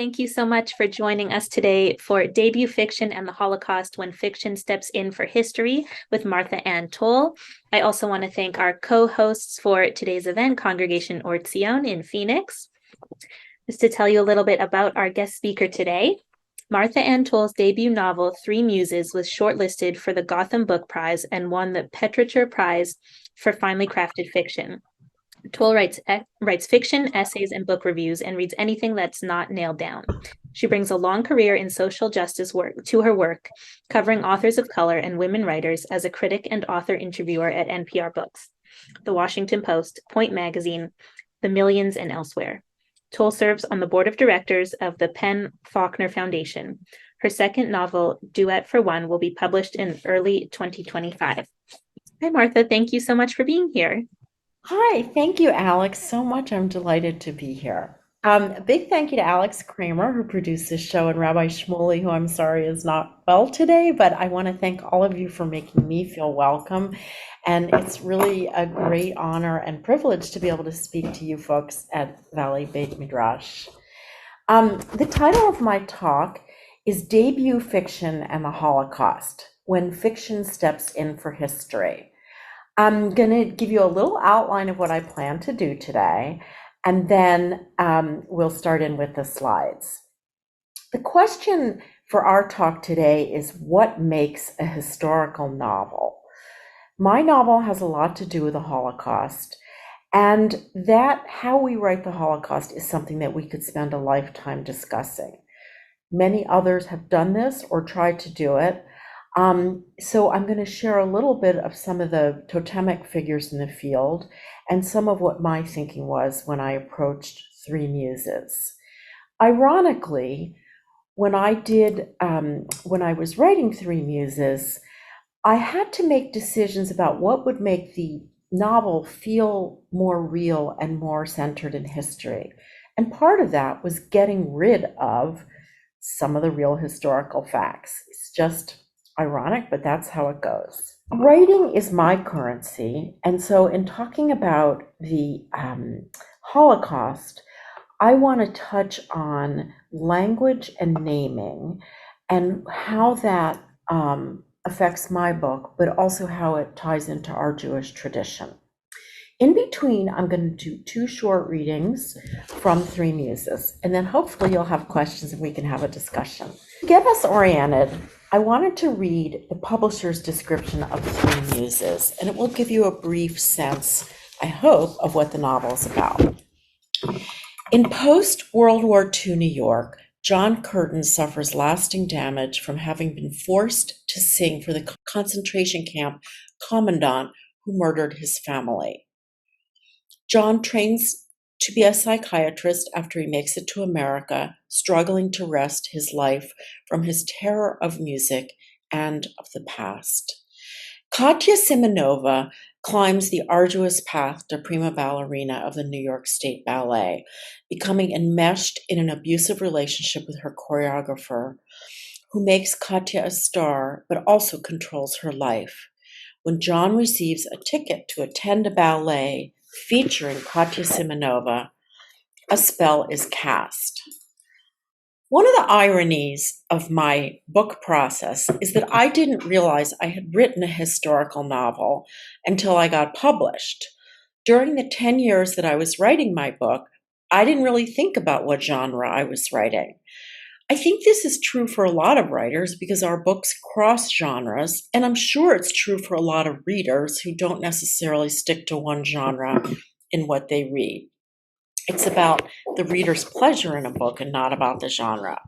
Thank you so much for joining us today for Debut Fiction and the Holocaust When Fiction Steps In for History with Martha Ann Toll. I also want to thank our co-hosts for today's event, Congregation Or Zion in Phoenix. Just to tell you a little bit about our guest speaker today, Martha Ann Toll's debut novel, Three Muses, was shortlisted for the Gotham Book Prize and won the Petrichor Prize for finely crafted fiction. Toll writes fiction, essays, and book reviews and reads anything that's not nailed down. She brings a long career in social justice work to her work, covering authors of color and women writers as a critic and author interviewer at NPR Books, The Washington Post, Pointe Magazine, The Millions, and elsewhere. Toll serves on the board of directors of the Faulkner Foundation. Her second novel, Duet for One, will be published in early 2025. Hi, Martha. Thank you so much for being here. Hi, thank you, Alex, so much. I'm delighted to be here. A big thank you to Alex Kramer, who produced this show, and Rabbi Shmuley, who I'm sorry is not well today, but I want to thank all of you for making me feel welcome. And it's really a great honor and privilege to be able to speak to you folks at Valley Beit Midrash. The title of my talk is Debut Fiction and the Holocaust, When Fiction Steps In for History. I'm going to give you a little outline of what I plan to do today, and then we'll start in with the slides. The question for our talk today is, what makes a historical novel? My novel has a lot to do with the Holocaust, and that how we write the Holocaust is something that we could spend a lifetime discussing. Many others have done this or tried to do it. So I'm going to share a little bit of some of the totemic figures in the field and some of what my thinking was when I approached Three Muses. Ironically, when I was writing Three Muses, I had to make decisions about what would make the novel feel more real and more centered in history. And part of that was getting rid of some of the real historical facts. It's just ironic, but that's how it goes. Writing is my currency, and so in talking about the Holocaust, I want to touch on language and naming and how that affects my book, but also how it ties into our Jewish tradition. In between, I'm going to do two short readings from Three Muses, and then hopefully you'll have questions and we can have a discussion. To get us oriented, I wanted to read the publisher's description of Three Muses, and it will give you a brief sense, I hope, of what the novel is about. In post-World War II New York, John Curtin suffers lasting damage from having been forced to sing for the concentration camp commandant who murdered his family. John trains to be a psychiatrist after he makes it to America, struggling to wrest his life from his terror of music and of the past. Katya Simonova climbs the arduous path to prima ballerina of the New York State Ballet, becoming enmeshed in an abusive relationship with her choreographer, who makes Katya a star but also controls her life. When John receives a ticket to attend a ballet featuring Katya Simonova, a spell is cast. One of the ironies of my book process is that I didn't realize I had written a historical novel until I got published. During the 10 years that I was writing my book, I didn't really think about what genre I was writing. I think this is true for a lot of writers because our books cross genres, and I'm sure it's true for a lot of readers who don't necessarily stick to one genre in what they read. It's about the reader's pleasure in a book and not about the genre.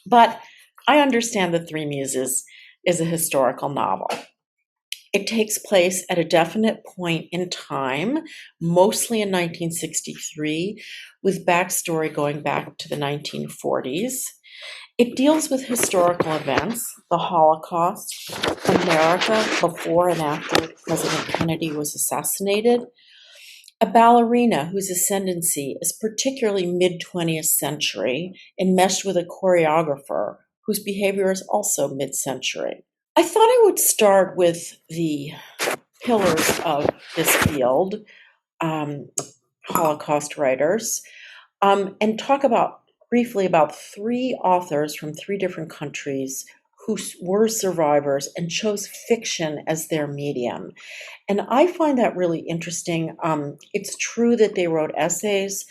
But I understand that Three Muses is a historical novel. It takes place at a definite point in time, mostly in 1963, with backstory going back to the 1940s. It deals with historical events, the Holocaust, America before and after President Kennedy was assassinated, a ballerina whose ascendancy is particularly mid-20th century, enmeshed with a choreographer whose behavior is also mid-century. I thought I would start with the pillars of this field, Holocaust writers, and talk about briefly about three authors from three different countries who were survivors and chose fiction as their medium. And I find that really interesting. It's true that they wrote essays,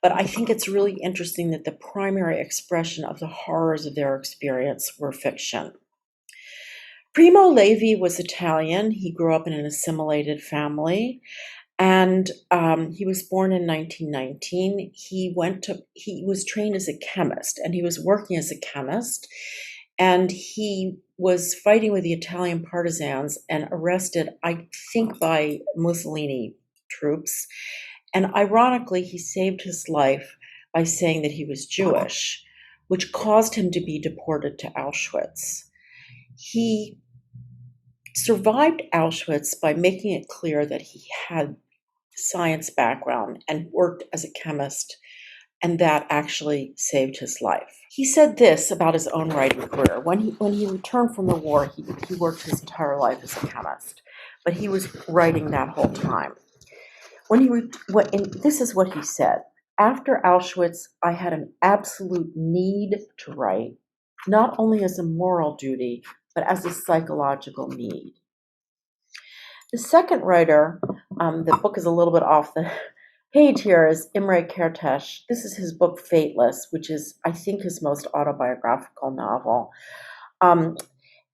but I think it's really interesting that the primary expression of the horrors of their experience were fiction. Primo Levi was Italian. He grew up in an assimilated family, and he was born in 1919. He was trained as a chemist, and he was working as a chemist, and he was fighting with the Italian partisans and arrested, I think, by Mussolini troops. And ironically, he saved his life by saying that he was Jewish, which caused him to be deported to Auschwitz. He survived Auschwitz by making it clear that he had science background and worked as a chemist, and that actually saved his life. He said this about his own writing career. When he returned from the war, he worked his entire life as a chemist, but he was writing that whole time. This is what he said: "After Auschwitz, I had an absolute need to write, not only as a moral duty, but as a psychological need." The second writer, the book is a little bit off the page here, is Imre Kertész. This is his book Fateless, which is, I think, his most autobiographical novel.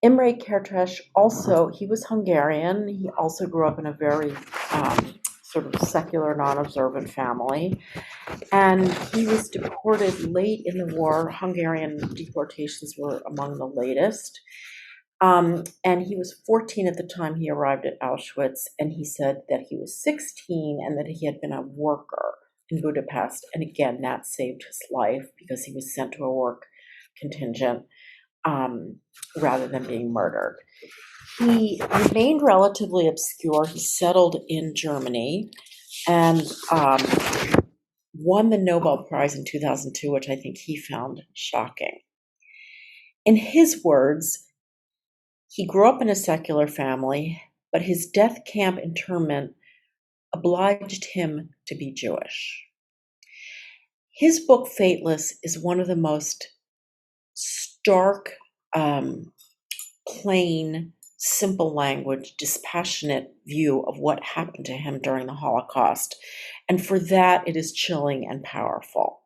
Imre Kertész he was Hungarian. He also grew up in a very sort of secular, non-observant family. And he was deported late in the war. Hungarian deportations were among the latest. And he was 14 at the time he arrived at Auschwitz, and he said that he was 16 and that he had been a worker in Budapest. And again, that saved his life because he was sent to a work contingent rather than being murdered. He remained relatively obscure. He settled in Germany and won the Nobel Prize in 2002, which I think he found shocking. In his words, he grew up in a secular family, but his death camp internment obliged him to be Jewish. His book, Fateless, is one of the most stark, plain, simple language, dispassionate view of what happened to him during the Holocaust. And for that, it is chilling and powerful.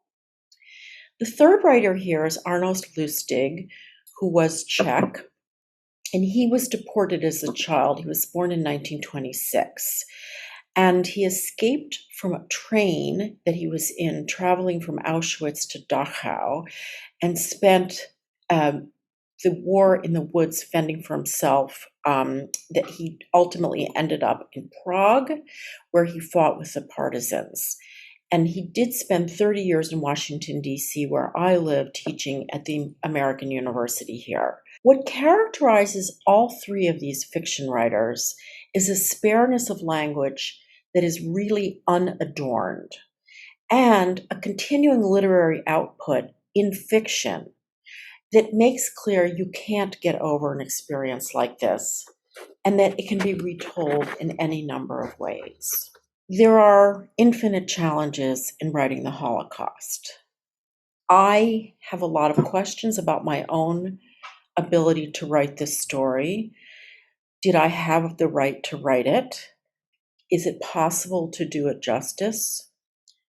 The third writer here is Ernst Lustig, who was Czech. And he was deported as a child. He was born in 1926. And he escaped from a train that he was in, traveling from Auschwitz to Dachau, and spent the war in the woods fending for himself, that he ultimately ended up in Prague, where he fought with the partisans. And he did spend 30 years in Washington, D.C., where I live, teaching at the American University here. What characterizes all three of these fiction writers is a spareness of language that is really unadorned, and a continuing literary output in fiction that makes clear you can't get over an experience like this, and that it can be retold in any number of ways. There are infinite challenges in writing the Holocaust. I have a lot of questions about my own ability to write this story. Did I have the right to write it? Is it possible to do it justice?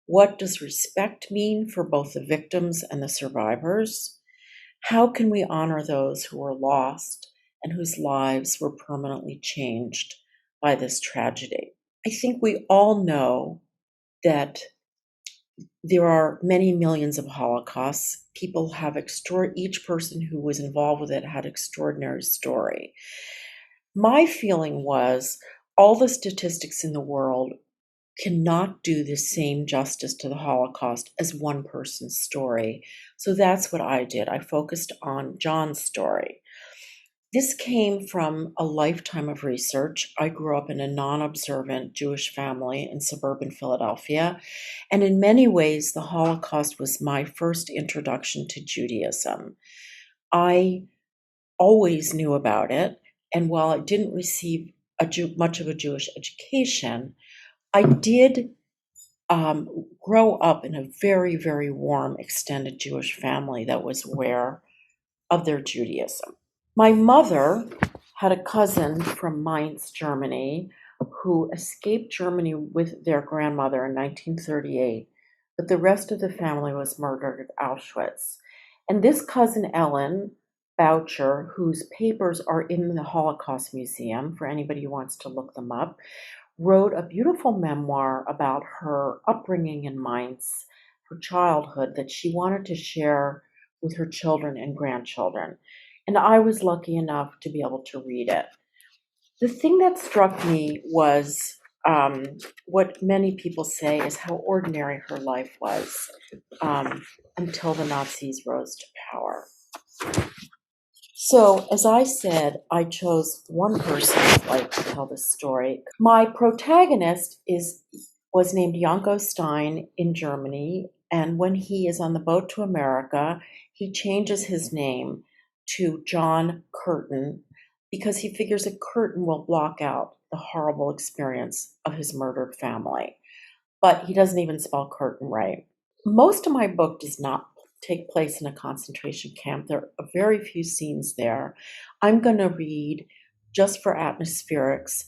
What does respect mean for both the victims and the survivors? How can we honor those who were lost and whose lives were permanently changed by this tragedy? I think we all know that there are many millions of Holocausts. People have each person who was involved with it had extraordinary story. My feeling was all the statistics in the world cannot do the same justice to the Holocaust as one person's story. So that's what I did. I focused on John's story. This came from a lifetime of research. I grew up in a non-observant Jewish family in suburban Philadelphia, and in many ways, the Holocaust was my first introduction to Judaism. I always knew about it, and while I didn't receive much of a Jewish education, I did grow up in a very, very warm, extended Jewish family that was aware of their Judaism. My mother had a cousin from Mainz, Germany, who escaped Germany with their grandmother in 1938, but the rest of the family was murdered at Auschwitz. And this cousin, Ellen Boucher, whose papers are in the Holocaust Museum, for anybody who wants to look them up, wrote a beautiful memoir about her upbringing in Mainz, her childhood, that she wanted to share with her children and grandchildren. And I was lucky enough to be able to read it. The thing that struck me was what many people say is how ordinary her life was until the Nazis rose to power. So, as I said, I chose one person's life to tell this story. My protagonist was named Janko Stein in Germany, and when he is on the boat to America, he changes his name to John Curtin because he figures a curtain will block out the horrible experience of his murdered family. But he doesn't even spell curtain right. Most of my book does not take place in a concentration camp. There are very few scenes there. I'm going to read, just for atmospherics,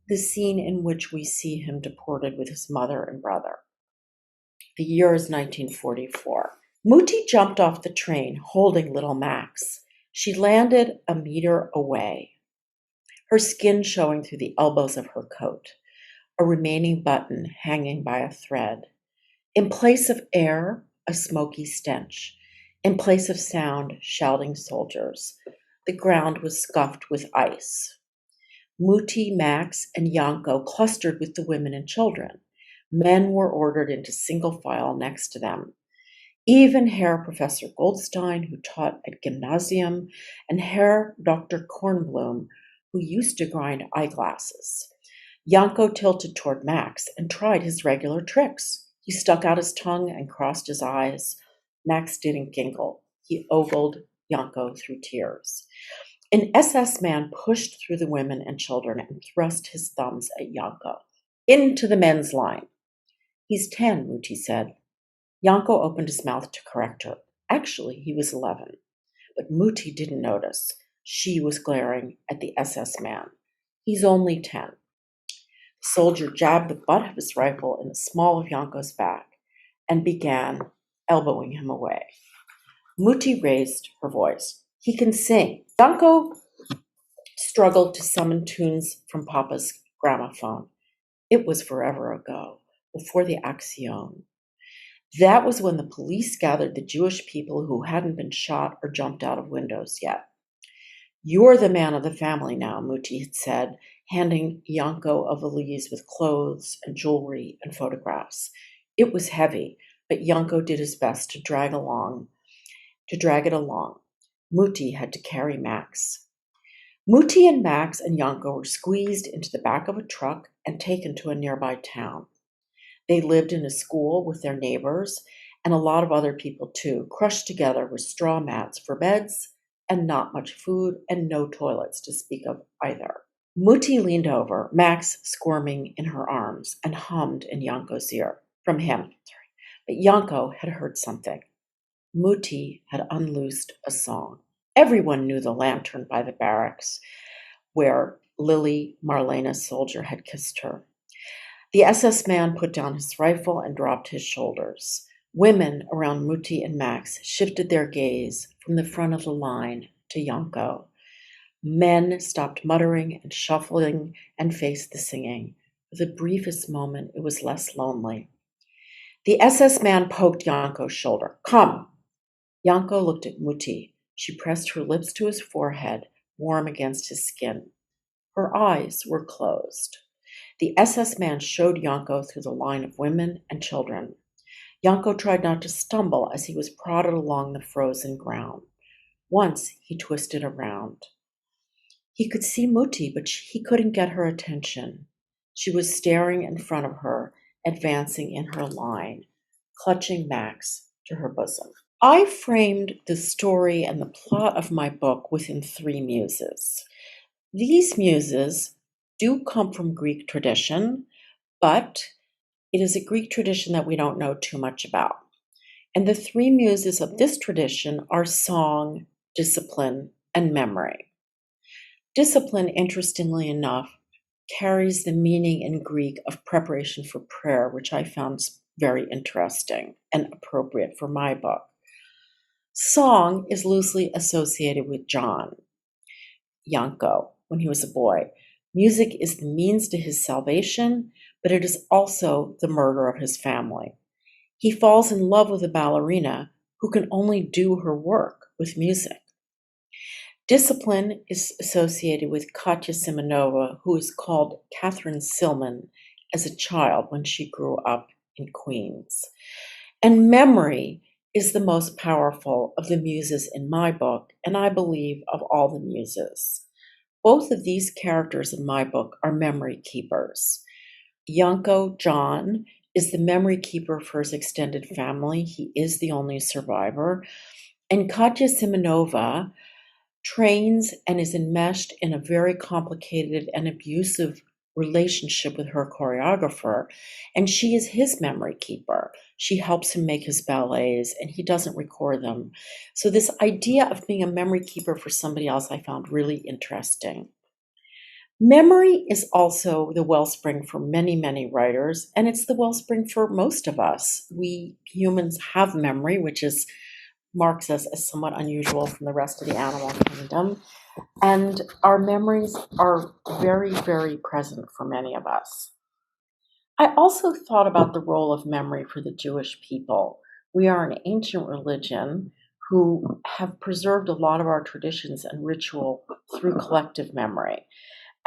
the scene in which we see him deported with his mother and brother. The year is 1944. Muti jumped off the train holding little Max. She landed a meter away, her skin showing through the elbows of her coat, a remaining button hanging by a thread. In place of air, a smoky stench. In place of sound, shouting soldiers. The ground was scuffed with ice. Muti, Max, and Janko clustered with the women and children. Men were ordered into single file next to them. Even Herr Professor Goldstein, who taught at Gymnasium, and Herr Dr. Kornblum, who used to grind eyeglasses. Janko tilted toward Max and tried his regular tricks. He stuck out his tongue and crossed his eyes. Max didn't giggle. He ogled Janko through tears. An SS man pushed through the women and children and thrust his thumbs at Janko. Into the men's line. He's 10, Muti said. Janko opened his mouth to correct her. Actually, he was 11. But Muti didn't notice. She was glaring at the SS man. He's only 10. The soldier jabbed the butt of his rifle in the small of Janko's back and began elbowing him away. Muti raised her voice. He can sing. Janko struggled to summon tunes from Papa's gramophone. It was forever ago, before the Action. That was when the police gathered the Jewish people who hadn't been shot or jumped out of windows yet. You're the man of the family now, Muti had said, handing Janko a valise with clothes and jewelry and photographs. It was heavy, but Janko did his best to drag it along. Muti had to carry Max. Muti and Max and Janko were squeezed into the back of a truck and taken to a nearby town. They lived in a school with their neighbors and a lot of other people too, crushed together with straw mats for beds and not much food and no toilets to speak of either. Muti leaned over, Max squirming in her arms, and hummed in Janko's ear. From him. But Janko had heard something. Muti had unloosed a song. Everyone knew the lantern by the barracks where Lily, Marlena's soldier, had kissed her. The SS man put down his rifle and dropped his shoulders. Women around Muti and Max shifted their gaze from the front of the line to Janko. Men stopped muttering and shuffling and faced the singing. For the briefest moment, it was less lonely. The SS man poked Janko's shoulder. Come. Janko looked at Muti. She pressed her lips to his forehead, warm against his skin. Her eyes were closed. The SS man showed Janko through the line of women and children. Janko tried not to stumble as he was prodded along the frozen ground. Once he twisted around. He could see Muti, but he couldn't get her attention. She was staring in front of her, advancing in her line, clutching Max to her bosom. I framed the story and the plot of my book within three muses. These muses do come from Greek tradition, but It is a Greek tradition that we don't know too much about. And the three muses of this tradition are song, discipline, and memory. Discipline, interestingly enough, carries the meaning in Greek of preparation for prayer, which I found very interesting and appropriate for my book. Song is loosely associated with John Yanko when he was a boy. Music is the means to his salvation, but it is also the murder of his family. He falls in love with a ballerina who can only do her work with music. Discipline is associated with Katya Simonova, who is called Catherine Silman as a child when she grew up in Queens. And memory is the most powerful of the muses in my book, and I believe of all the muses. Both of these characters in my book are memory keepers. Yanko John is the memory keeper for his extended family. He is the only survivor. And Katya Simonova trains and is enmeshed in a very complicated and abusive relationship with her choreographer, and she is his memory keeper. She helps him make his ballets, and he doesn't record them. So this idea of being a memory keeper for somebody else I found really interesting. Memory is also the wellspring for many, many writers, and it's the wellspring for most of us. We humans have memory, which marks us as somewhat unusual from the rest of the animal kingdom. And our memories are very, very present for many of us. I also thought about the role of memory for the Jewish people. We are an ancient religion who have preserved a lot of our traditions and ritual through collective memory.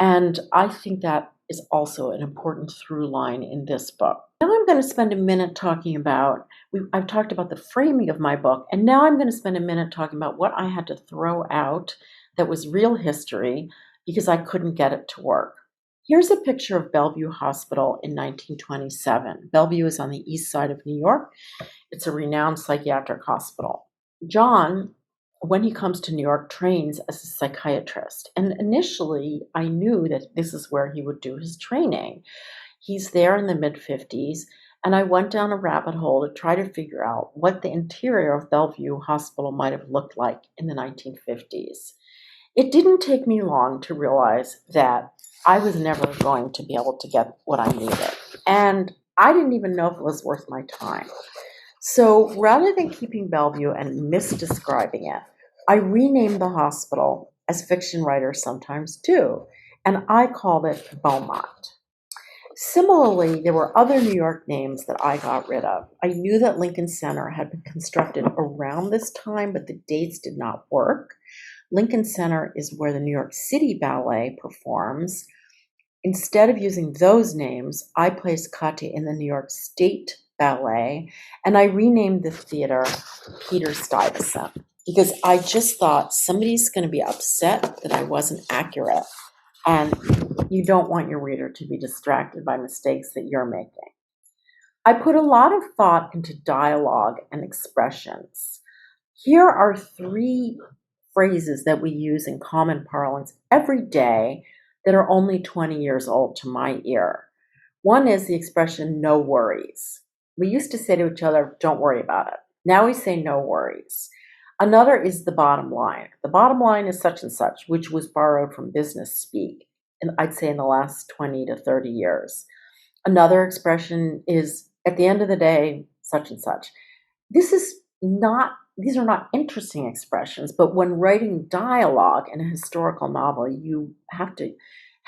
And I think that is also an important through line in this book. Now I'm going to spend a minute talking about, I've talked about the framing of my book, and now I'm going to spend a minute talking about what I had to throw out that was real history because I couldn't get it to work. Here's a picture of Bellevue Hospital in 1927. Bellevue is on the east side of New York. It's a renowned psychiatric hospital. John, when he comes to New York, trains as a psychiatrist. And initially, I knew that this is where he would do his training. He's there in the mid-50s, and I went down a rabbit hole to try to figure out what the interior of Bellevue Hospital might have looked like in the 1950s. It didn't take me long to realize that I was never going to be able to get what I needed. And I didn't even know if it was worth my time. So rather than keeping Bellevue and misdescribing it, I renamed the hospital, as fiction writers sometimes do, and I called it Beaumont. Similarly, there were other New York names that I got rid of. I knew that Lincoln Center had been constructed around this time, but the dates did not work. Lincoln Center is where the New York City Ballet performs. Instead of using those names, I placed Katya in the New York State Ballet, and I renamed the theater Peter Stuyvesant because I just thought somebody's going to be upset that I wasn't accurate, and you don't want your reader to be distracted by mistakes that you're making. I put a lot of thought into dialogue and expressions. Here are three phrases that we use in common parlance every day that are only 20 years old to my ear. One is the expression, no worries. We used to say to each other, don't worry about it. Now we say no worries. Another is the bottom line. The bottom line is such and such, which was borrowed from business speak, and I'd say in the last 20 to 30 years. Another expression is, at the end of the day, such and such. These are not interesting expressions, but when writing dialogue in a historical novel, you have to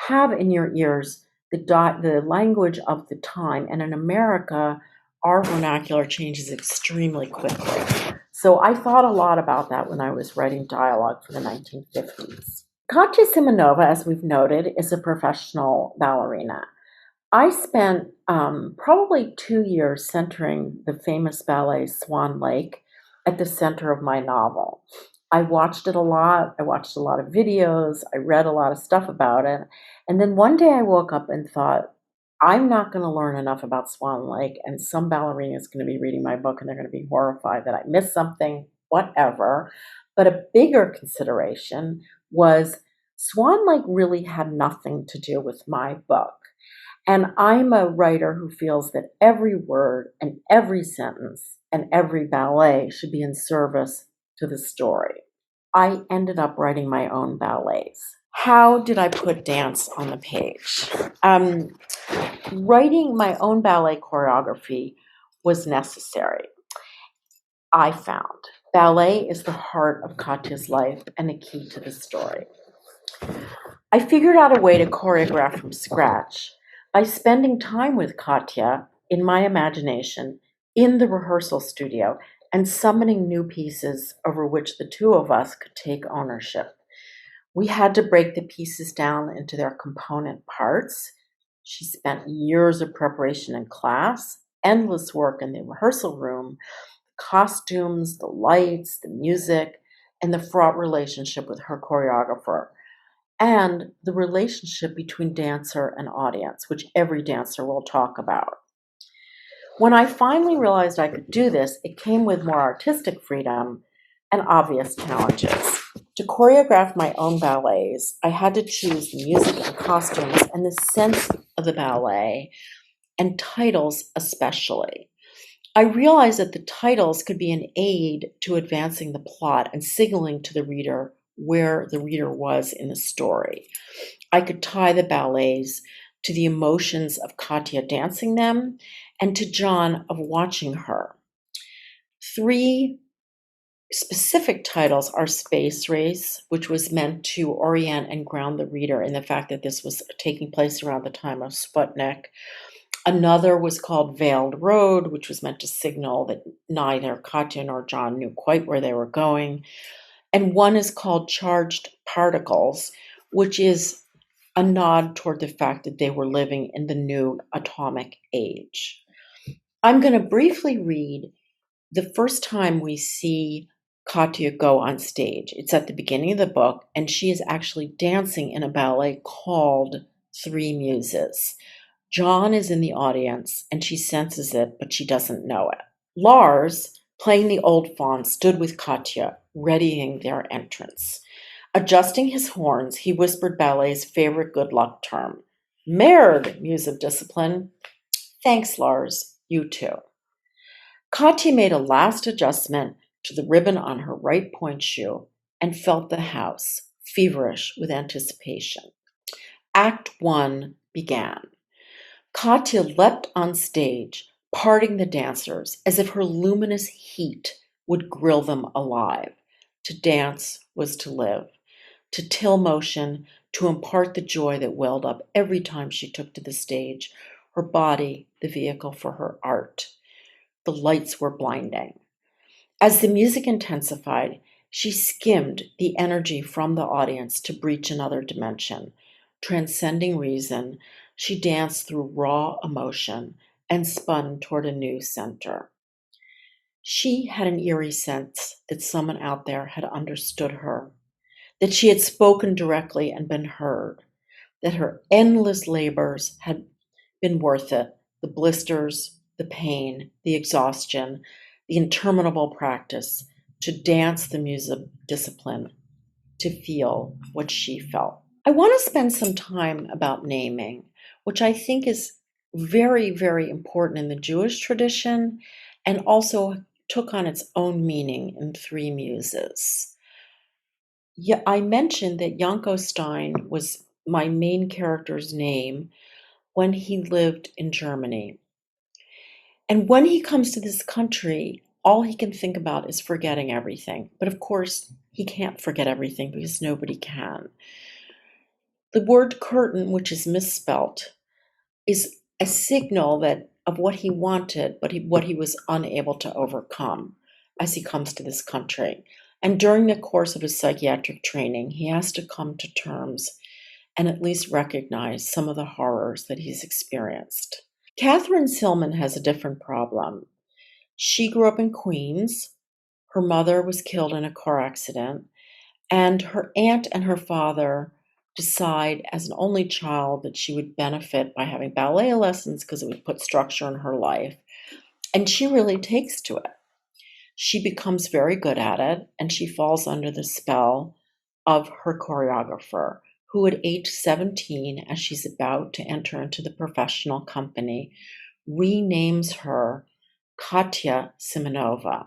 have in your ears the language of the time. And in America, our vernacular changes extremely quickly. So I thought a lot about that when I was writing dialogue for the 1950s. Katya Simonova, as we've noted, is a professional ballerina. I spent probably 2 years centering the famous ballet Swan Lake at the center of my novel. I watched it a lot. I watched a lot of videos. I read a lot of stuff about it. And then one day I woke up and thought, I'm not going to learn enough about Swan Lake, and some ballerina is going to be reading my book and they're going to be horrified that I missed something, whatever. But a bigger consideration was Swan Lake really had nothing to do with my book. And I'm a writer who feels that every word and every sentence and every ballet should be in service to the story. I ended up writing my own ballets. How did I put dance on the page? Writing my own ballet choreography was necessary. I found ballet is the heart of Katya's life and a key to the story. I figured out a way to choreograph from scratch by spending time with Katya in my imagination in the rehearsal studio and summoning new pieces over which the two of us could take ownership. We had to break the pieces down into their component parts. She spent years of preparation in class, endless work in the rehearsal room, costumes, the lights, the music, and the fraught relationship with her choreographer, and the relationship between dancer and audience, which every dancer will talk about. When I finally realized I could do this, it came with more artistic freedom and obvious challenges. To choreograph my own ballets, I had to choose the music and costumes and the sense of the ballet, and titles especially. I realized that the titles could be an aid to advancing the plot and signaling to the reader where the reader was in the story. I could tie the ballets to the emotions of Katya dancing them and to John of watching her. Three specific titles are Space Race, which was meant to orient and ground the reader in the fact that this was taking place around the time of Sputnik. Another was called Veiled Road, which was meant to signal that neither Katya nor John knew quite where they were going. And one is called Charged Particles, which is a nod toward the fact that they were living in the new atomic age. I'm going to briefly read the first time we see Katya go on stage. It's at the beginning of the book, and she is actually dancing in a ballet called Three Muses. John is in the audience, and she senses it, but she doesn't know it. Lars, playing the old faun, stood with Katya, readying their entrance. Adjusting his horns, he whispered ballet's favorite good luck term. Merde, Muse of Discipline. Thanks, Lars. You too. Katya made a last adjustment to the ribbon on her right point shoe and felt the house, feverish with anticipation. Act 1 began. Katya leapt on stage, parting the dancers as if her luminous heat would grill them alive. To dance was to live, to till motion, to impart the joy that welled up every time she took to the stage, her body the vehicle for her art. The lights were blinding. As the music intensified, she skimmed the energy from the audience to breach another dimension. Transcending reason, she danced through raw emotion and spun toward a new center. She had an eerie sense that someone out there had understood her, that she had spoken directly and been heard, that her endless labors had been worth it, the blisters, the pain, the exhaustion, the interminable practice, to dance the music discipline, to feel what she felt. I want to spend some time about naming, which I think is very, very important in the Jewish tradition and also took on its own meaning in Three Muses. Yeah, I mentioned that Yanko Stein was my main character's name when he lived in Germany. And when he comes to this country, all he can think about is forgetting everything. But of course, he can't forget everything because nobody can. The word curtain, which is misspelt, is a signal that of what he wanted, but what he was unable to overcome as he comes to this country. And during the course of his psychiatric training, he has to come to terms and at least recognize some of the horrors that he's experienced. Catherine Silman has a different problem. She grew up in Queens. Her mother was killed in a car accident, and her aunt and her father decide as an only child that she would benefit by having ballet lessons because it would put structure in her life. And she really takes to it. She becomes very good at it, and she falls under the spell of her choreographer, who at age 17, as she's about to enter into the professional company, renames her Katya Simonova.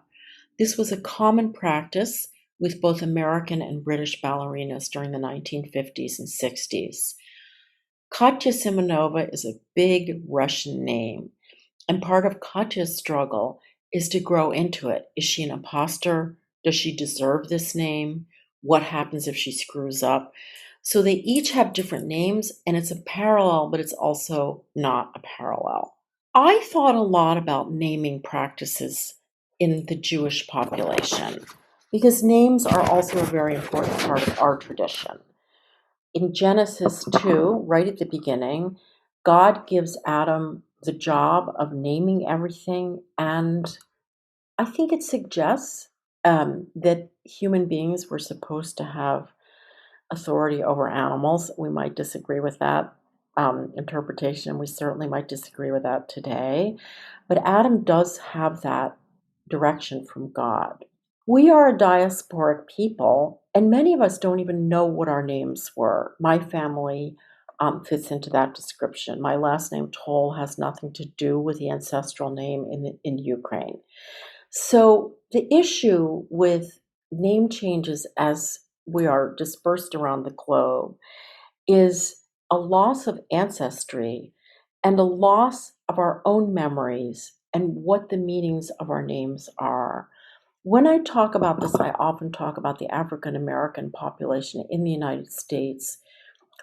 This was a common practice with both American and British ballerinas during the 1950s and 60s. Katya Simonova is a big Russian name, and part of Katya's struggle is to grow into it. Is she an imposter? Does she deserve this name? What happens if she screws up? So they each have different names, and it's a parallel, but it's also not a parallel. I thought a lot about naming practices in the Jewish population because names are also a very important part of our tradition. In Genesis 2, right at the beginning, God gives Adam the job of naming everything, and I think it suggests that human beings were supposed to have authority over animals. We might disagree with that interpretation. We certainly might disagree with that today. But Adam does have that direction from God. We are a diasporic people, and many of us don't even know what our names were. My family fits into that description. My last name, Toll, has nothing to do with the ancestral name in Ukraine. So the issue with name changes as we are dispersed around the globe is a loss of ancestry and a loss of our own memories and what the meanings of our names are. When I talk about this, I often talk about the African American population in the United States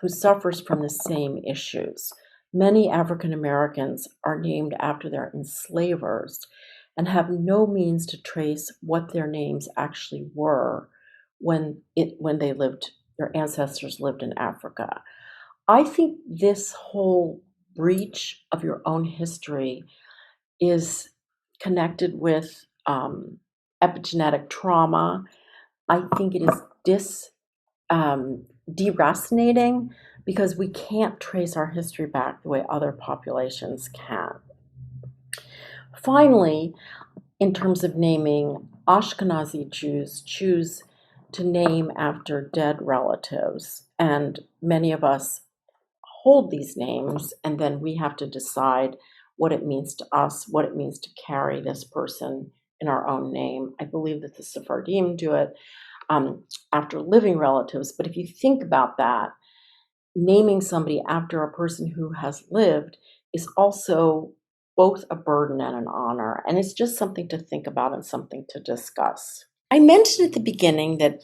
who suffers from the same issues. Many African Americans are named after their enslavers and have no means to trace what their names actually were when they lived, their ancestors lived in Africa. I think this whole breach of your own history is connected with epigenetic trauma. I think it is deracinating because we can't trace our history back the way other populations can. Finally, in terms of naming, Ashkenazi Jews choose to name after dead relatives, and many of us hold these names, and then we have to decide what it means to us, what it means to carry this person in our own name. I believe that the Sephardim do it after living relatives, but if you think about that, naming somebody after a person who has lived is also both a burden and an honor, and it's just something to think about and something to discuss. I mentioned at the beginning that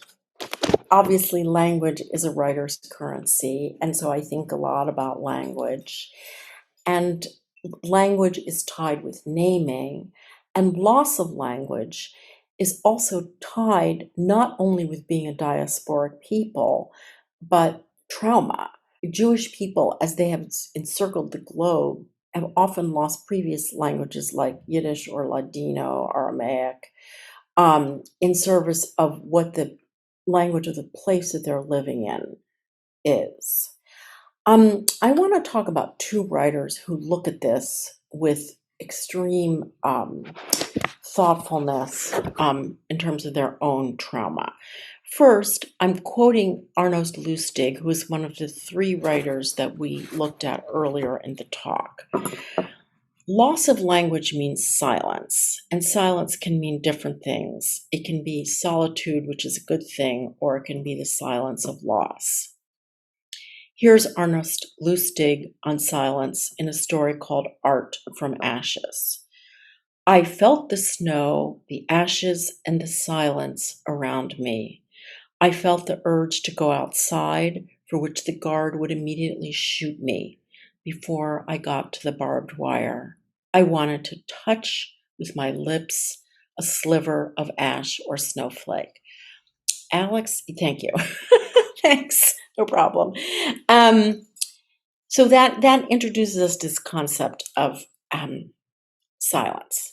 obviously language is a writer's currency, and so I think a lot about language. And language is tied with naming, and loss of language is also tied not only with being a diasporic people, but trauma. Jewish people, as they have encircled the globe, have often lost previous languages like Yiddish or Ladino, Aramaic, in service of what the language of the place that they're living in is. I want to talk about two writers who look at this with extreme thoughtfulness in terms of their own trauma. First, I'm quoting Arnost Lustig, who is one of the three writers that we looked at earlier in the talk. Loss of language means silence, and silence can mean different things. It can be solitude, which is a good thing, or it can be the silence of loss. Here's Arnost Lustig on silence in a story called Art from Ashes. I felt the snow, the ashes, and the silence around me. I felt the urge to go outside, for which the guard would immediately shoot me before I got to the barbed wire. I wanted to touch with my lips a sliver of ash or snowflake. Alex, thank you. Thanks, no problem. So that introduces us to this concept of silence.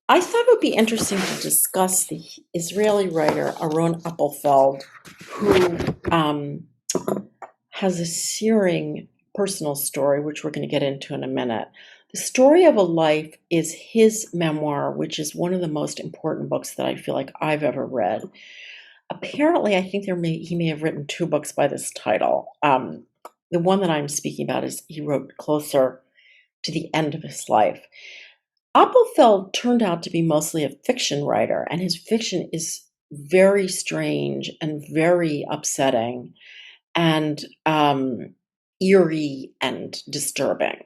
I thought it would be interesting to discuss the Israeli writer Aron Appelfeld, who has a searing personal story, which we're going to get into in a minute. The Story of a Life is his memoir, which is one of the most important books that I feel like I've ever read Apparently, I think he may have written two books by this title. The one that I'm speaking about is he wrote closer to the end of his life. Appelfeld turned out to be mostly a fiction writer, and his fiction is very strange and very upsetting and eerie and disturbing.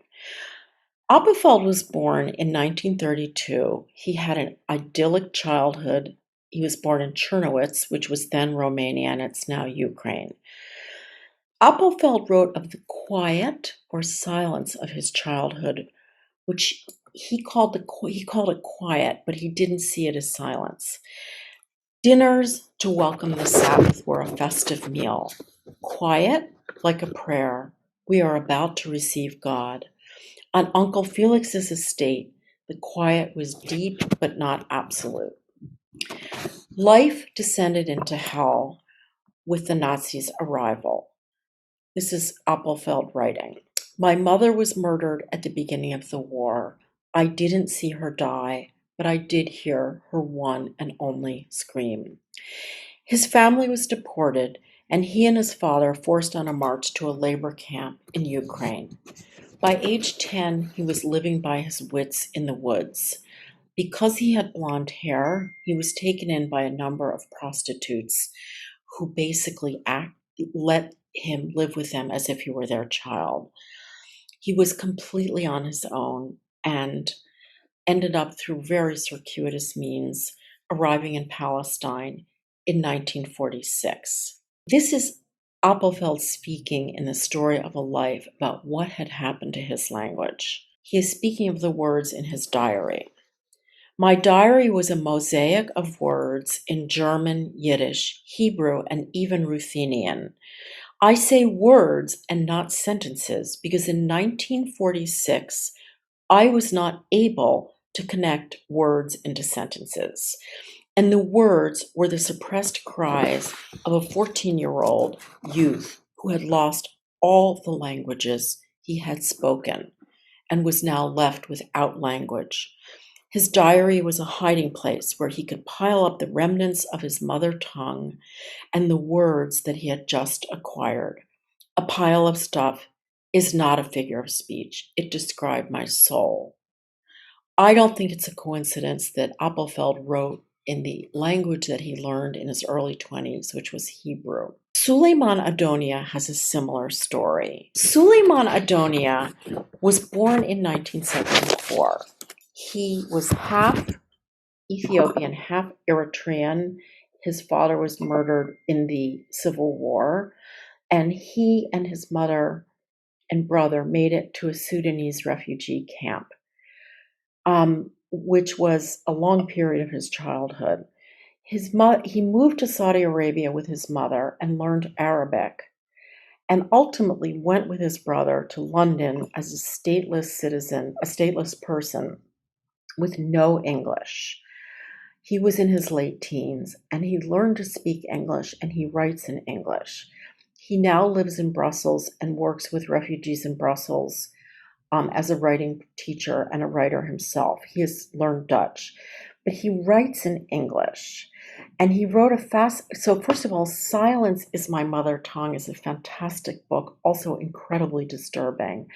Appelfeld was born in 1932. He had an idyllic childhood. He was born in Chernowitz, which was then Romania, and it's now Ukraine. Appelfeld wrote of the quiet or silence of his childhood, which he called it quiet, but he didn't see it as silence. Dinners to welcome the Sabbath were a festive meal. Quiet, like a prayer. We are about to receive God. On Uncle Felix's estate, the quiet was deep but not absolute. Life descended into hell with the Nazis' arrival. This is Appelfeld writing. My mother was murdered at the beginning of the war. I didn't see her die, but I did hear her one and only scream. His family was deported, and he and his father forced on a march to a labor camp in Ukraine. By age 10, he was living by his wits in the woods. Because he had blonde hair, he was taken in by a number of prostitutes who basically let him live with them as if he were their child. He was completely on his own and ended up through very circuitous means arriving in Palestine in 1946. This is Appelfeld speaking in the story of a life about what had happened to his language. He is speaking of the words in his diary. My diary was a mosaic of words in German, Yiddish, Hebrew, and even Ruthenian. I say words and not sentences because in 1946, I was not able to connect words into sentences. And the words were the suppressed cries of a 14-year-old youth who had lost all the languages he had spoken and was now left without language. His diary was a hiding place where he could pile up the remnants of his mother tongue and the words that he had just acquired. A pile of stuff is not a figure of speech. It described my soul. I don't think it's a coincidence that Appelfeld wrote in the language that he learned in his early 20s, which was Hebrew. Suleiman Adonia has a similar story. Suleiman Adonia was born in 1974. He was half Ethiopian, half Eritrean. His father was murdered in the Civil War, and he and his mother and brother made it to a Sudanese refugee camp, which was a long period of his childhood. He moved to Saudi Arabia with his mother and learned Arabic, and ultimately went with his brother to London as a stateless citizen, a stateless person with no English. He was in his late teens, and he learned to speak English, and he writes in English. He now lives in Brussels and works with refugees in Brussels as a writing teacher and a writer himself. He has learned Dutch, but he writes in English. And he wrote so first of all, Silence is My Mother Tongue is a fantastic book, also incredibly disturbing.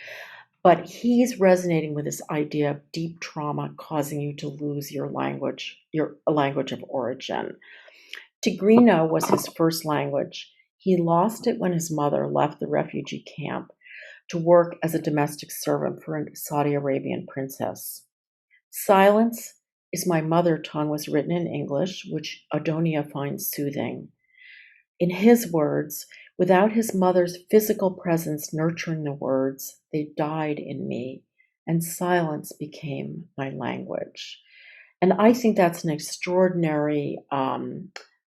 But he's resonating with this idea of deep trauma causing you to lose your language of origin. Tigrino was his first language. He lost it when his mother left the refugee camp to work as a domestic servant for a Saudi Arabian princess. Silence is My Mother Tongue was written in English, which Adonia finds soothing. In his words, without his mother's physical presence nurturing the words, they died in me, and silence became my language. And I think that's an extraordinary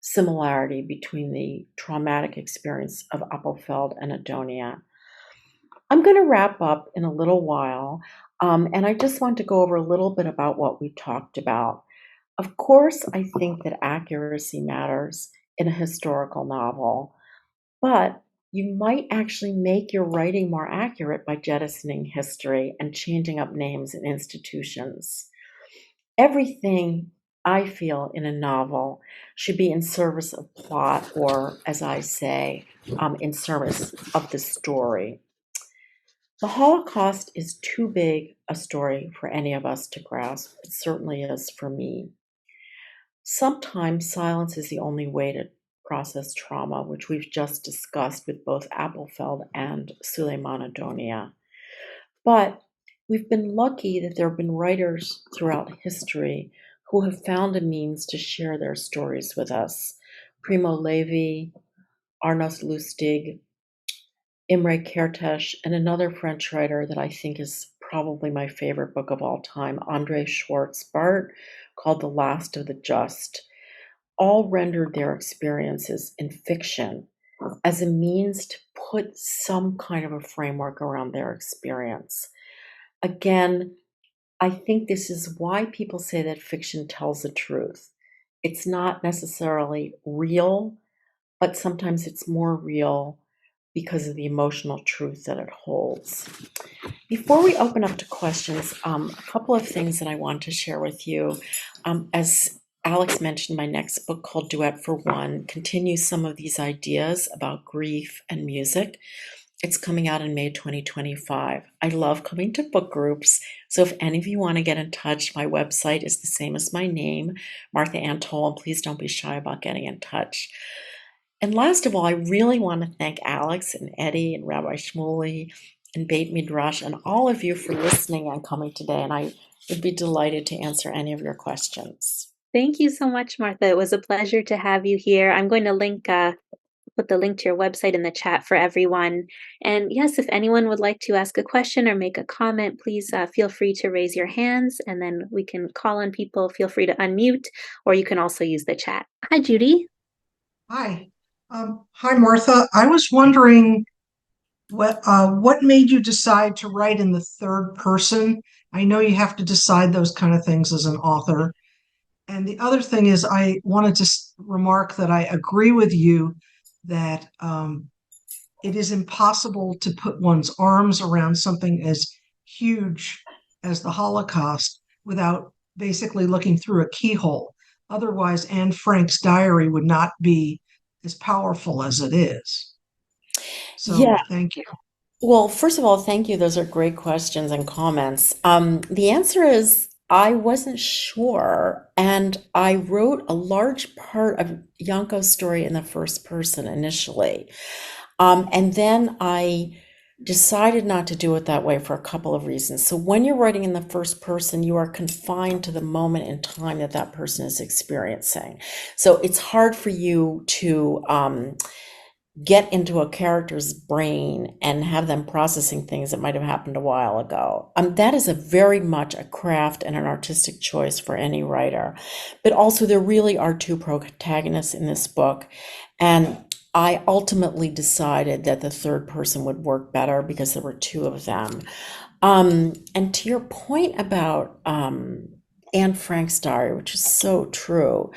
similarity between the traumatic experience of Appelfeld and Adonia. I'm going to wrap up in a little while, and I just want to go over a little bit about what we talked about. Of course, I think that accuracy matters in a historical novel, but you might actually make your writing more accurate by jettisoning history and changing up names and institutions. Everything I feel, in a novel should be in service of plot, or, as I say, in service of the story. The Holocaust is too big a story for any of us to grasp. It certainly is for me. Sometimes silence is the only way to process trauma, which we've just discussed with both Appelfeld and Suleiman Adonia. But we've been lucky that there have been writers throughout history who have found a means to share their stories with us. Primo Levi, Arnaud Lustig, Imre Kertész, and another French writer that I think is probably my favorite book of all time, André Schwartz-Bart, called The Last of the Just, all rendered their experiences in fiction as a means to put some kind of a framework around their experience. Again, I think this is why people say that fiction tells the truth. It's not necessarily real, but sometimes it's more real because of the emotional truth that it holds. Before we open up to questions, a couple of things that I want to share with you. As Alex mentioned, my next book, called Duet for One, continues some of these ideas about grief and music. It's coming out in May 2025. I love coming to book groups, so if any of you want to get in touch, my website is the same as my name, Martha Ann Toll, and please don't be shy about getting in touch. And last of all, I really want to thank Alex and Eddie and Rabbi Shmuley and Beit Midrash and all of you for listening and coming today, and I would be delighted to answer any of your questions. Thank you so much, Martha. It was a pleasure to have you here. I'm going to put the link to your website in the chat for everyone. And yes, if anyone would like to ask a question or make a comment, please feel free to raise your hands and then we can call on people. Feel free to unmute, or you can also use the chat. Hi, Judy. Hi. Hi, Martha. I was wondering what made you decide to write in the third person? I know you have to decide those kind of things as an author. And the other thing is, I wanted to remark that I agree with you that it is impossible to put one's arms around something as huge as the Holocaust without basically looking through a keyhole. Otherwise, Anne Frank's diary would not be as powerful as it is. So Yeah, thank you. well, first of all, thank you. Those are great questions and comments. The answer is I wasn't sure, and I wrote a large part of Yanko's story in the first person initially. And then I decided not to do it that way for a couple of reasons. So when you're writing in the first person, you are confined to the moment in time that that person is experiencing. So it's hard for you to get into a character's brain and have them processing things that might have happened a while ago. That is a very much a craft and an artistic choice for any writer. But also, there really are two protagonists in this book. And I ultimately decided that the third person would work better because there were two of them. And to your point about Anne Frank's diary, which is so true,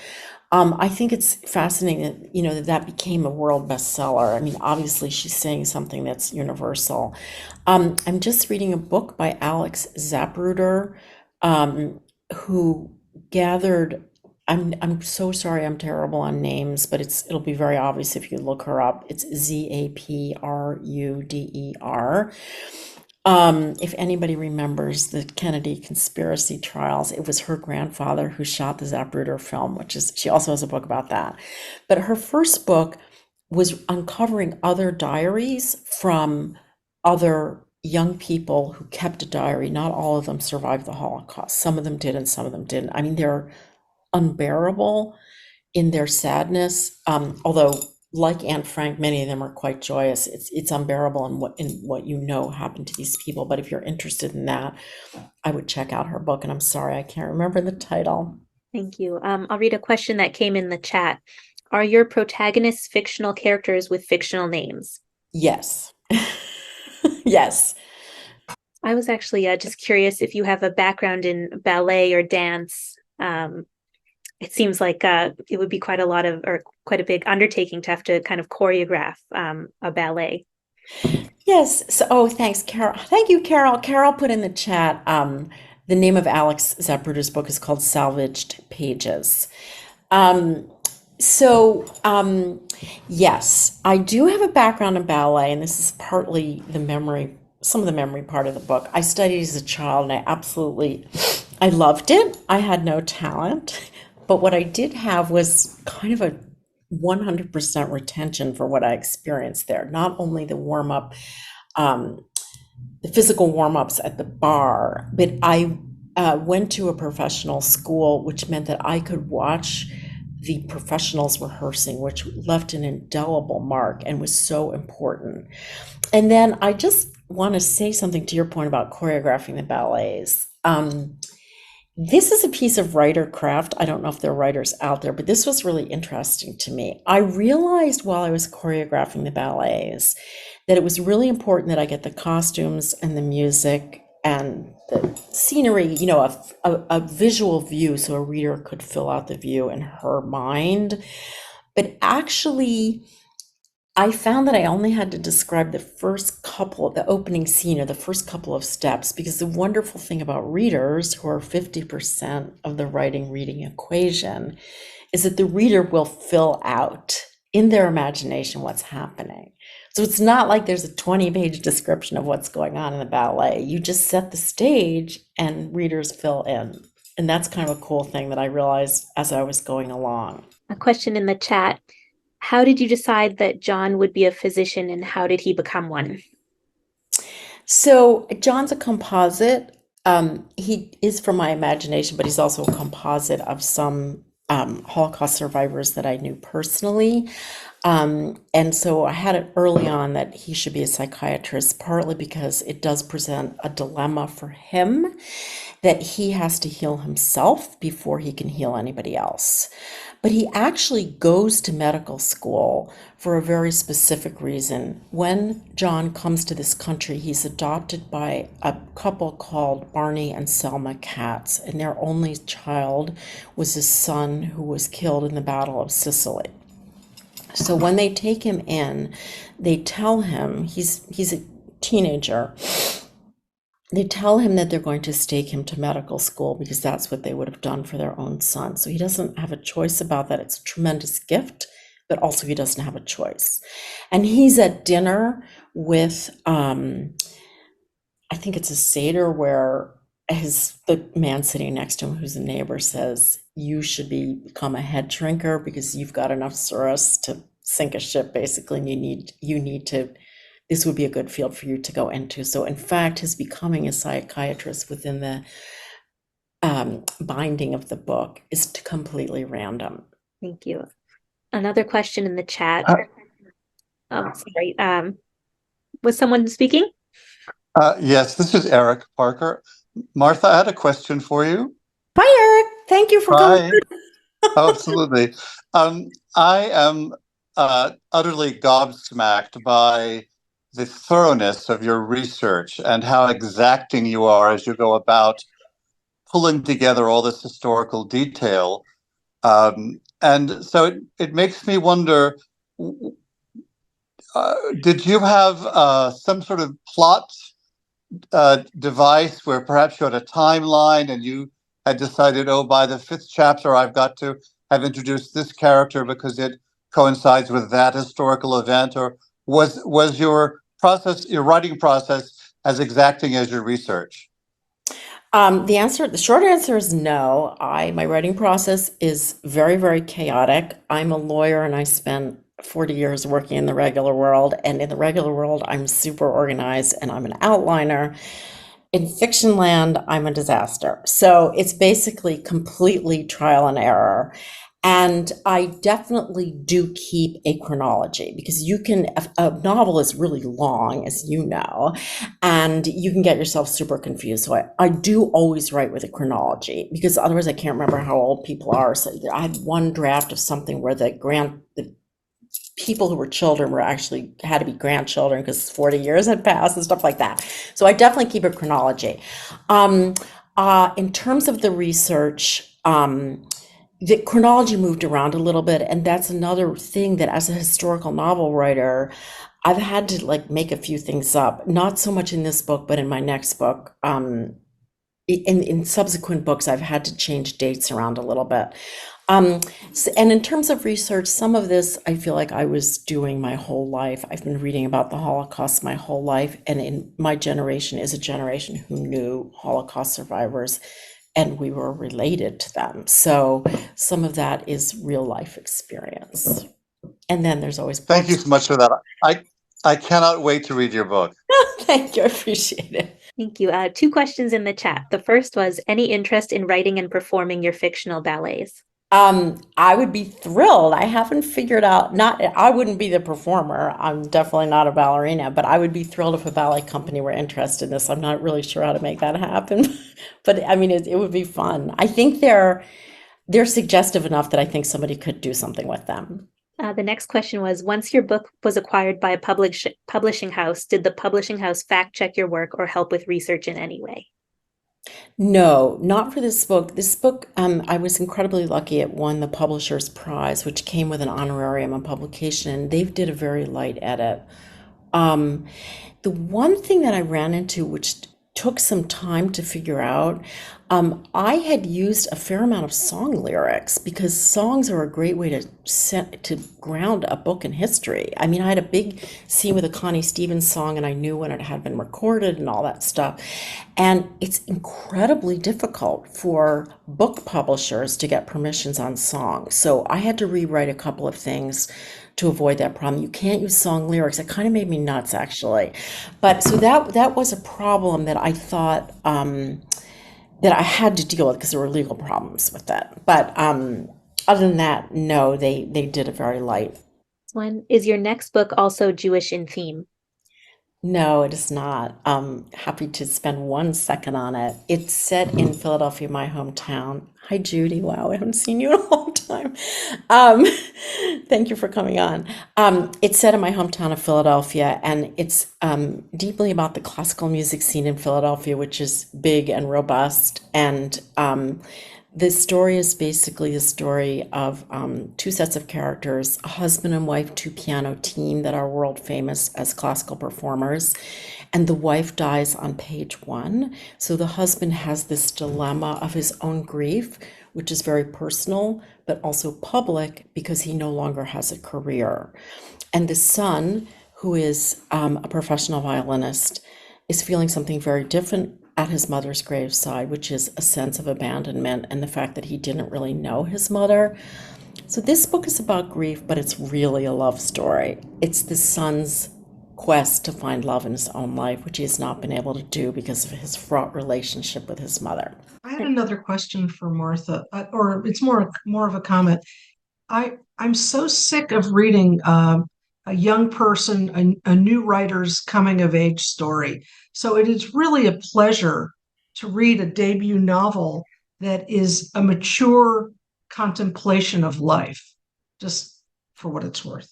I think it's fascinating that, that became a world bestseller. I mean, obviously, she's saying something that's universal. I'm just reading a book by Alex Zapruder, who gathered. I'm so sorry, I'm terrible on names, but it'll be very obvious if you look her up. It's Zapruder. If anybody remembers the Kennedy conspiracy trials, it was her grandfather who shot the Zapruder film, she also has a book about that. But her first book was uncovering other diaries from other young people who kept a diary. Not all of them survived the Holocaust. Some of them did and some of them didn't. I mean, they're unbearable in their sadness, although like Anne Frank, many of them are quite joyous. It's unbearable in what happened to these people. But if you're interested in that, I would check out her book. And I'm sorry, I can't remember the title. Thank you. I'll read a question that came in the chat. Are your protagonists fictional characters with fictional names? Yes. Yes. I was actually just curious if you have a background in ballet or dance. It seems like it would be quite a big undertaking to have to kind of choreograph a ballet. Yes. So, thanks, Carol. Thank you, Carol. Carol put in the chat The name of Alex Zapruder's book is called Salvaged Pages. Um, so, yes, I do have a background in ballet, and this is partly the memory, some of the memory part of the book. I studied as a child, and I loved it. I had no talent, but what I did have was kind of a 100% retention for what I experienced there. Not only um, the physical warm-ups at the bar, but I went to a professional school, which meant that I could watch the professionals rehearsing, which left an indelible mark and was so important. And then I just want to say something to your point about choreographing the ballets. This is a piece of writer craft. I don't know if there are writers out there, but this was really interesting to me. I realized while I was choreographing the ballets that it was really important that I get the costumes and the music and the scenery, a visual view so a reader could fill out the view in her mind. But actually, I found that I only had to describe the opening scene or the first couple of steps, because the wonderful thing about readers, who are 50% of the writing reading equation, is that the reader will fill out in their imagination what's happening. So it's not like there's a 20-page description of what's going on in the ballet. You just set the stage and readers fill in. And that's kind of a cool thing that I realized as I was going along. A question in the chat. How did you decide that John would be a physician, and how did he become one? So John's a composite. He is from my imagination, but he's also a composite of some Holocaust survivors that I knew personally. And so I had it early on that he should be a psychiatrist, partly because it does present a dilemma for him that he has to heal himself before he can heal anybody else. But he actually goes to medical school for a very specific reason. When John comes to this country, he's adopted by a couple called Barney and Selma Katz, and their only child was his son, who was killed in the Battle of Sicily. So when they take him in, they tell him, he's a teenager, they tell him that they're going to stake him to medical school because that's what they would have done for their own son. So he doesn't have a choice about that. It's a tremendous gift, but also he doesn't have a choice. And he's at dinner with, I think it's a Seder, where the man sitting next to him, who's a neighbor, says, you should become a head shrinker because you've got enough psoriasis to sink a ship, basically, and you need to, this would be a good field for you to go into. So in fact, his becoming a psychiatrist within the binding of the book is completely random. Thank you. Another question in the chat. Oh, sorry. Was someone speaking? Yes, this is Eric Parker. Martha, I had a question for you. Hi, Eric. Thank you for Hi. coming. Oh, absolutely. I am utterly gobsmacked by the thoroughness of your research and how exacting you are as you go about pulling together all this historical detail. And so it makes me wonder, did you have some sort of plot device where perhaps you had a timeline and you had decided, oh, by the 5th chapter, I've got to have introduced this character because it coincides with that historical event? Or was your writing process, as exacting as your research? The short answer is no. My writing process is very, very chaotic. I'm a lawyer and I spent 40 years working in the regular world. And in the regular world, I'm super organized and I'm an outliner. In fiction land, I'm a disaster. So it's basically completely trial and error. And I definitely do keep a chronology because a novel is really long, as you know, and you can get yourself super confused. So I do always write with a chronology because otherwise I can't remember how old people are. So I had one draft of something where the people who were children had to be grandchildren because 40 years had passed and stuff like that. So I definitely keep a chronology. In terms of the research, the chronology moved around a little bit, and that's another thing that as a historical novel writer, I've had to make a few things up, not so much in this book, but in my next book, in subsequent books, I've had to change dates around a little bit. And in terms of research, some of this I feel like I was doing my whole life. I've been reading about the Holocaust my whole life, and in my generation is a generation who knew Holocaust survivors, and we were related to them. So some of that is real life experience. And then there's always Thank you books. so much for that. I cannot wait to read your book. Thank you, I appreciate it. Thank you. Two questions in the chat. The first was, any interest in writing and performing your fictional ballets? I would be thrilled. I haven't figured out, not, I wouldn't be the performer. I'm definitely not a ballerina, but I would be thrilled if a ballet company were interested in this. I'm not really sure how to make that happen, but I mean, it would be fun. I think they're suggestive enough that I think somebody could do something with them. The next question was, once your book was acquired by a publishing house, did the publishing house fact check your work or help with research in any way? No, not for this book. This book, I was incredibly lucky. It won the Publisher's Prize, which came with an honorarium on publication, and they did a very light edit. Um, the one thing that I ran into, which took some time to figure out, I had used a fair amount of song lyrics because songs are a great way to ground a book in history. I mean, I had a big scene with a Connie Stevens song, and I knew when it had been recorded and all that stuff. And it's incredibly difficult for book publishers to get permissions on songs. So I had to rewrite a couple of things to avoid that problem. You can't use song lyrics. It kind of made me nuts, actually. But so that was a problem that I thought that I had to deal with because there were legal problems with that. But other than that, no, they did a very light. One, is your next book also Jewish in theme? No, it is not. Happy to spend 1 second on it. It's set in Philadelphia, my hometown. Hi, Judy. Wow, I haven't seen you in a long time. Um, Thank you for coming on. It's set in my hometown of Philadelphia, and it's deeply about the classical music scene in Philadelphia, which is big and robust. And this story is basically the story of two sets of characters, a husband and wife two-piano team that are world famous as classical performers. And the wife dies on page one. So the husband has this dilemma of his own grief, which is very personal, but also public because he no longer has a career. And the son, who is a professional violinist, is feeling something very different at his mother's graveside, which is a sense of abandonment and the fact that he didn't really know his mother. So this book is about grief, but it's really a love story. It's the son's quest to find love in his own life, which he has not been able to do because of his fraught relationship with his mother. I had another question for Martha, or it's more of a comment. I'm so sick of reading a young person, a new writer's coming of age story. So it is really a pleasure to read a debut novel that is a mature contemplation of life, just for what it's worth.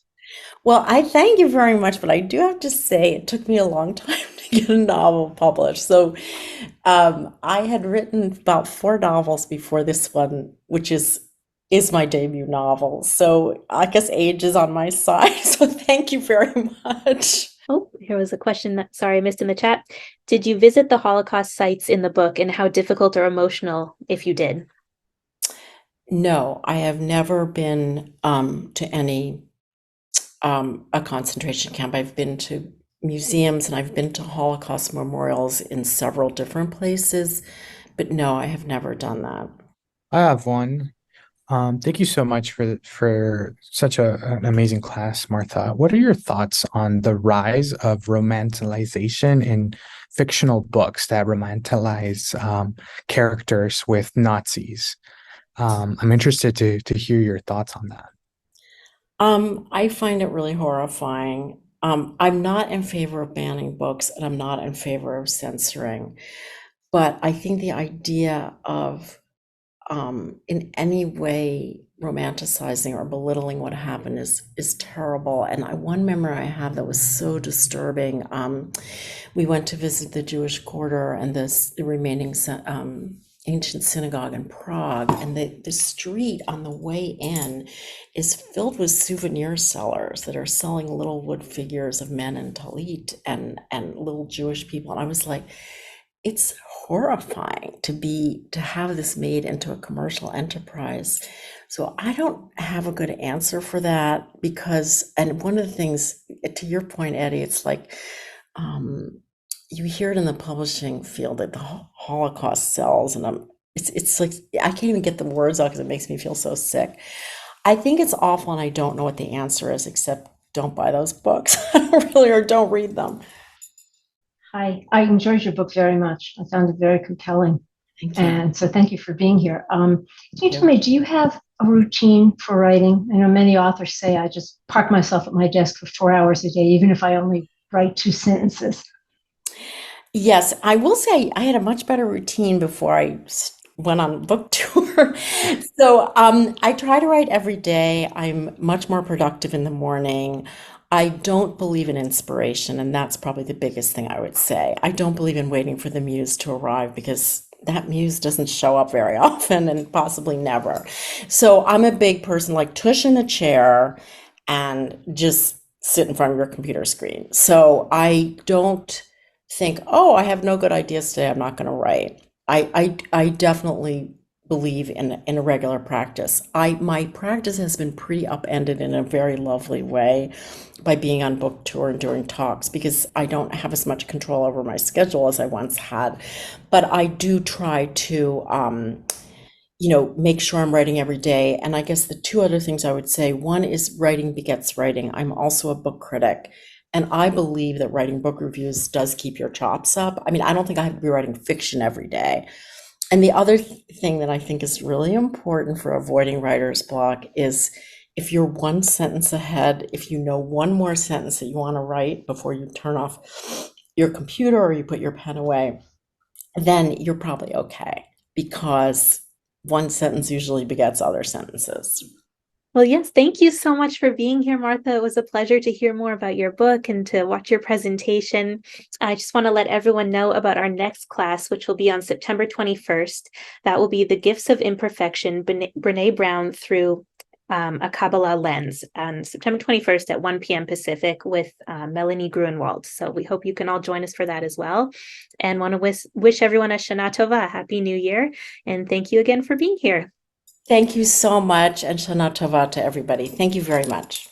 Well, I thank you very much, but I do have to say it took me a long time to get a novel published. So I had written about 4 novels before this one, which is my debut novel. So I guess age is on my side. So thank you very much. Oh, here was a question that, sorry, I missed in the chat. Did you visit the Holocaust sites in the book, and how difficult or emotional if you did? No, I have never been to any a concentration camp. I've been to museums and I've been to Holocaust memorials in several different places, but no, I have never done that. I have one. Thank you so much for such an amazing class, Martha. What are your thoughts on the rise of romanticization in fictional books that romanticize characters with Nazis? I'm interested to hear your thoughts on that. I find it really horrifying. I'm not in favor of banning books and I'm not in favor of censoring, but I think the idea of in any way romanticizing or belittling what happened is terrible. And one memory I have that was so disturbing. We went to visit the Jewish quarter and the remaining ancient synagogue in Prague, and the street on the way in is filled with souvenir sellers that are selling little wood figures of men in talit and little Jewish people. And I was like, it's horrifying to have this made into a commercial enterprise. So I don't have a good answer for that because, and one of the things, to your point, Eddie, it's like you hear it in the publishing field that the Holocaust sells, and it's like I can't even get the words out because it makes me feel so sick. I think it's awful, and I don't know what the answer is except don't buy those books, really, or don't read them. Hi, I enjoyed your book very much. I found it very compelling. Thank you. And so thank you for being here. Can you you. tell me, do you have a routine for writing? I know many authors say I just park myself at my desk for 4 hours a day, even if I only write 2 sentences. Yes, I will say I had a much better routine before I went on book tour. So I try to write every day. I'm much more productive in the morning. I don't believe in inspiration, and that's probably the biggest thing I would say. I don't believe in waiting for the muse to arrive because that muse doesn't show up very often and possibly never. So I'm a big person, like tush in a chair and just sit in front of your computer screen. So I don't think, oh, I have no good ideas today, I'm not going to write. I definitely believe in a regular practice. My practice has been pretty upended in a very lovely way by being on book tour and doing talks because I don't have as much control over my schedule as I once had. But I do try to make sure I'm writing every day. And I guess the 2 other things I would say, one is writing begets writing. I'm also a book critic. And I believe that writing book reviews does keep your chops up. I mean, I don't think I have to be writing fiction every day. And the other thing that I think is really important for avoiding writer's block is if you're 1 sentence ahead, if you know 1 more sentence that you want to write before you turn off your computer or you put your pen away, then you're probably okay because 1 sentence usually begets other sentences. Well, yes, thank you so much for being here, Martha. It was a pleasure to hear more about your book and to watch your presentation. I just want to let everyone know about our next class, which will be on September 21st. That will be The Gifts of Imperfection, Brene Brown through a Kabbalah lens on September 21st at 1 p.m. Pacific with Melanie Gruenwald. So we hope you can all join us for that as well. And want to wish everyone a Shana Tova, a Happy New Year. And thank you again for being here. Thank you so much, and Shana Tova to everybody. Thank you very much.